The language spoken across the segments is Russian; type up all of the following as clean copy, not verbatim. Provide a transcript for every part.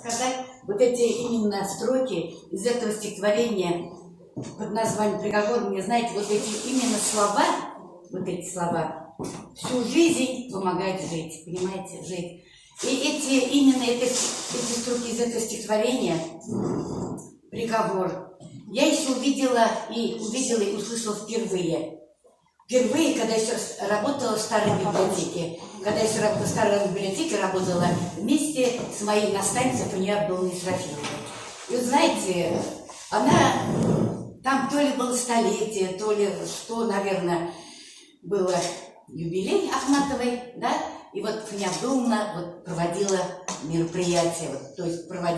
Сказать вот эти именно строки из этого стихотворения под названием «Приговор». Мне, знаете, вот эти именно слова, вот эти слова, всю жизнь помогают жить, понимаете, жить. И именно эти строки из этого стихотворения «Приговор» я еще увидела и услышала впервые. Впервые, когда я еще работала в старой библиотеке, работала вместе с моей наставницей Фания Абдулловной Исрафиловой. И вот знаете, она, там то ли было столетие, то ли что, наверное, было юбилей Ахматовой, да, и вот Фания Абдулловна вот проводила мероприятие, вот, то есть провела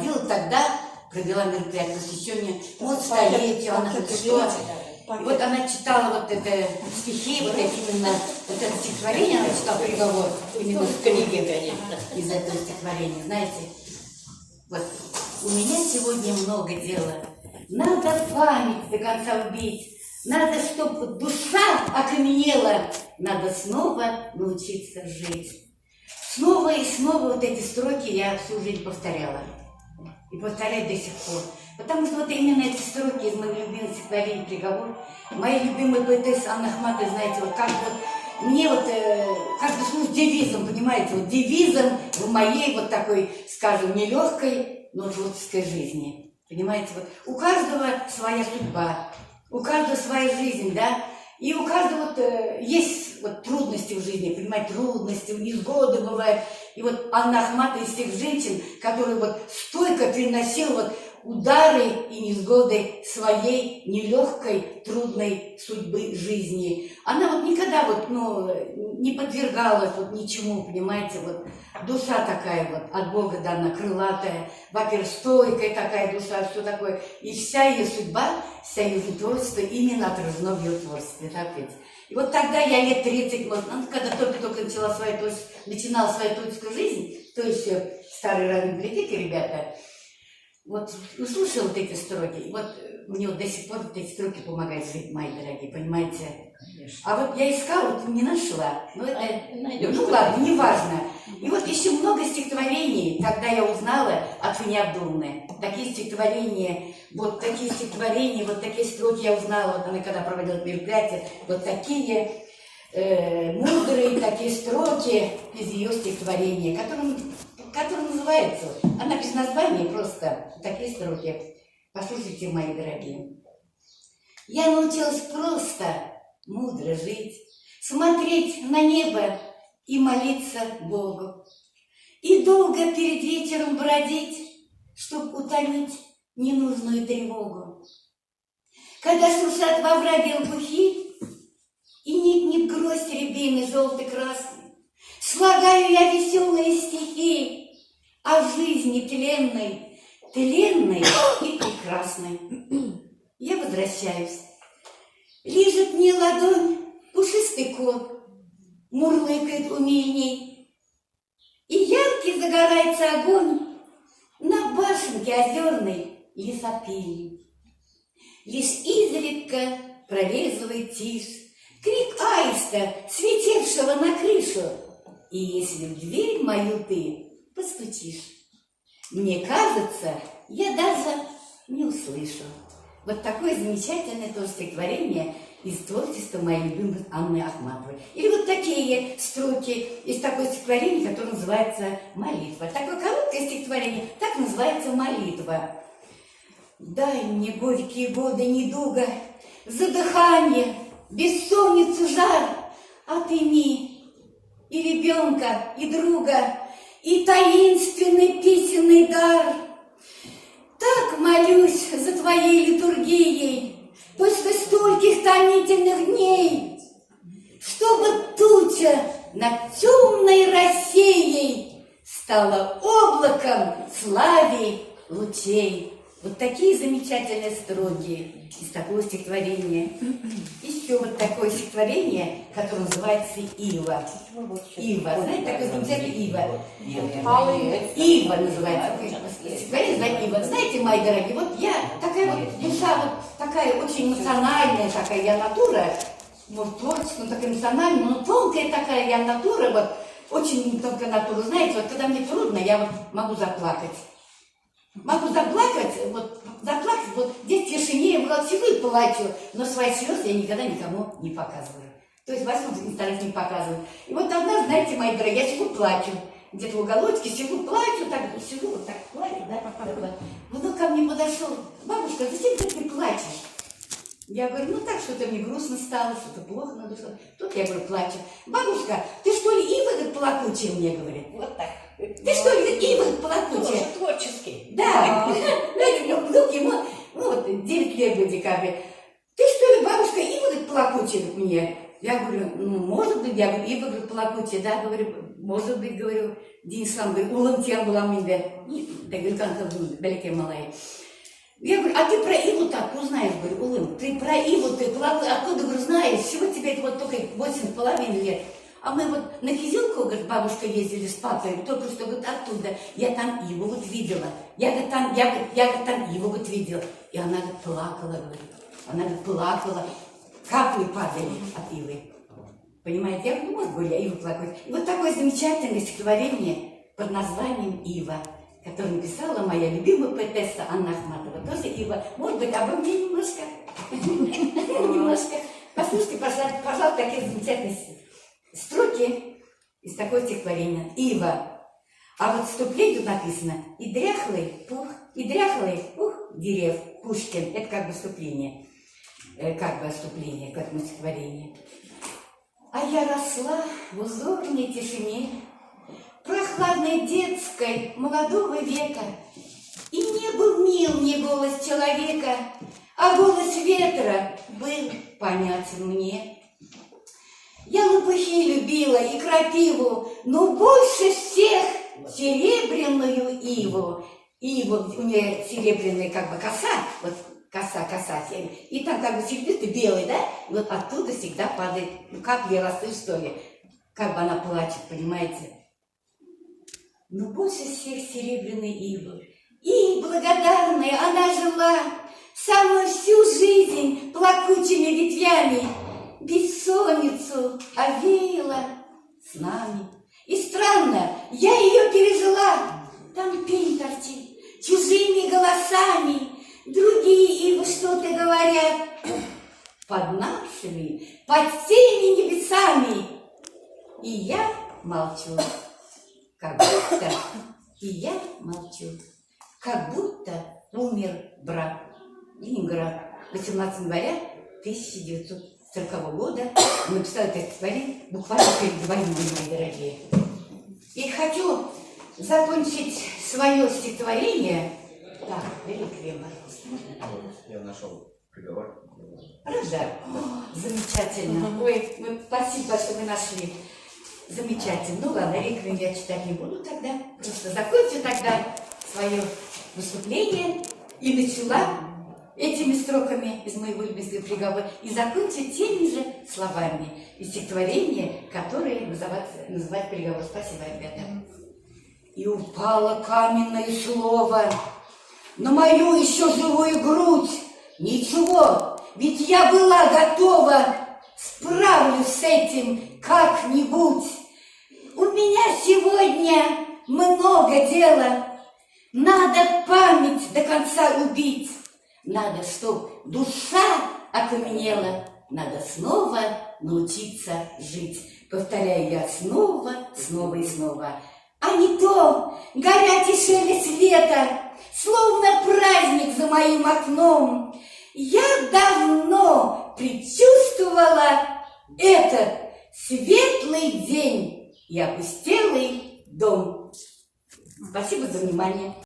мероприятие, посвященное столетию, она что. И вот она читала вот это стихи, вот это стихотворение, она читала «Приговор», именно в книге, конечно, из этого стихотворения, знаете. Вот, у меня сегодня много дела, надо память до конца убить, надо, чтобы душа окаменела, надо снова научиться жить. Снова и снова вот эти строки я всю жизнь повторяла. И повторяю до сих пор. Потому что вот именно эти строки из моего любимого стихотворения «Приговор», моей любимой поэтессы Анны Ахматовой, знаете, вот как вот мне вот каждый случай девизом, понимаете, вот девизом в моей вот такой, скажем, нелегкой, но творческой жизни. Понимаете, вот у каждого своя судьба, у каждого своя жизнь, да, и у каждого вот есть вот трудности в жизни, понимаете, трудности, невзгоды бывают. И вот Анна Ахматова из тех женщин, которые вот стойко переносила вот удары и невзгоды своей нелегкой, трудной судьбы жизни. Она вот никогда вот, не подвергалась вот ничему, понимаете, вот душа такая вот от Бога дана, крылатая, во-первых, стойкая такая душа, все такое. И вся ее судьба, вся ее творчество именно отражено в ее творчестве, так ведь. И вот тогда я лет 30, когда только начинала свою творческую жизнь, то еще старые ранние библиотеки, ребята, вот услышала вот эти строки, и вот мне вот до сих пор вот эти строки помогают жить, мои дорогие, понимаете? Конечно. А вот я искала, вот не нашла, но это, ладно, не важно. И вот еще много стихотворений, когда я узнала от Фании Абдулловны, такие стихотворения, вот такие строки я узнала, вот она когда проводила мероприятие, вот такие мудрые такие строки из ее стихотворения, который называется, она без названия, просто такие строки. Послушайте, мои дорогие. Я научилась просто, мудро жить, смотреть на небо и молиться Богу. И долго перед вечером бродить, чтоб утолить ненужную тревогу. Когда шуршат во враге лопухи и никнет гроздь рябины желто-красной, слагаю я веселые стихи о жизни тленной и прекрасной. Я возвращаюсь. Лижет мне ладонь пушистый кот, мурлыкает умильней, и яркий загорается огонь на башенке озерной лесопильни. Лишь изредка прорезывает тишь крик аиста, слетевшего на крышу, и если в дверь мою ты постучишь, мне кажется, я даже не услышу. Вот такое замечательное тоже стихотворение из творчества моей любимой Анны Ахматовой. Или вот такие строки из такой стихотворения, которое называется «Молитва». Такое короткое стихотворение, так называется «Молитва». Дай мне горькие годы недуга, задыхание, бессонницу, жар, отыми и ребенка, и друга, и таинственный песенный дар. Так молюсь за твоей литургией после стольких томительных дней, чтобы туча над темной Россией стала облаком славы лучей. Вот такие замечательные строки из такого стихотворения. Еще вот такое стихотворение, которое называется «Ива». Ива. Знаете, такое замечательное «Ива». Ива называется. Стихотворение называется «Ива». Знаете, мои дорогие, вот я такая вот душа, вот такая очень эмоциональная такая я натура, может, творческая, но такая эмоциональная, но тонкая такая я натура, вот очень тонкая натура. Знаете, вот когда мне трудно, я вот могу заплакать. Могу заплакать, вот здесь в тишине, я вот сижу и плачу, но свои слезы я никогда никому не показываю. То есть возьму и стараюсь не показывать. И вот одна, знаете, мои дорогие, я сижу, плачу. Где-то в уголочке сижу, плачу, так, сижу, вот так плачу, да, Внук ко мне подошел: бабушка, зачем ты не плачешь? Я говорю, ну так, что-то мне грустно стало, что-то плохо на душе. Тут я говорю, плачу. Бабушка, ты что ли ива плакучая, мне говорит? Вот так. Ты что ли ива плакучая? Тоже творческий. Да. Знаете, внук ему, ну вот 9 лет в декабре. Ты что ли, бабушка, ива плакучая мне? Я говорю, ну, может быть, я говорю, ива плакучая, да, говорю, может быть, говорю, Денис сам говорит, улантьян была мне, да, говорю, далеко малая. Я говорю, а ты про иву-то откуда знаешь? Говорю, Улым, ты про иву, ты откуда, говорю, знаешь? Всего тебе это вот только 8,5 лет. А мы вот на Кизилку, говорит, бабушка ездили с папой, только что, говорит, оттуда. Я там иву вот видела. Я говорит, там иву вот видела. И она, говорит, плакала, говорит. Она, говорит, плакала. Капли падали от ивы. Понимаете? Я говорю, может, я иву плакать. И вот такое замечательное стихотворение под названием «Ива», которую написала моя любимая поэтесса Анна Ахматова, тоже Ива. Может быть, обо мне немножко. Немножко. Послушайте, пожалуйста, такие замечательные строки из такого стихотворения. Ива. А вот вступление тут написано: и дряхлый пух дерев Пушкин. Это как бы вступление. Как бы отступление к этому стихотворению. А я росла в узорной тишине, прохладной детской молодого века, и не был мил мне голос человека, а голос ветра был понятен мне. Я лопухи любила и крапиву, но больше всех серебряную иву. Иву, у нее серебряная как бы коса, вот коса, и там как бы серебристый белый, да, и вот оттуда всегда падает капли росы, что ли, как бы она плачет, понимаете? Но больше всех серебряной ивы. И благодарная она жила самую всю жизнь плакучими ветвями, бессонницу овеяла с нами. И странно, я ее пережила. Там пень торчит, чужими голосами, другие ивы что-то говорят. Под нашими, под теми небесами. И я молчу. Как будто и я молчу, как будто умер брат. Ленинград, 18 января 1940 года. Написал это стихотворение буквально перед войной, мои дорогие. И хочу закончить свое стихотворение. Так, реликвия, пожалуйста. Я нашел приговор. Правда? Замечательно. Ой, спасибо, что вы нашли. Замечательно. Ну ладно, реквием я читать не буду тогда. Просто закончу тогда свое выступление и начала этими строками из моего любимого приговора и закончу теми же словами из стихотворения, которые называют приговор. Спасибо, ребята. И упало каменное слово на мою еще живую грудь. Ничего, ведь я была готова, справлюсь с этим как-нибудь. У меня сегодня много дела. Надо память до конца убить. Надо, чтоб душа окаменела. Надо снова научиться жить. Повторяю я снова и снова. А не то горят и шелест лета, словно праздник за моим окном. Я давно предчувствовала этот светлый день и опустелый дом. Спасибо за внимание.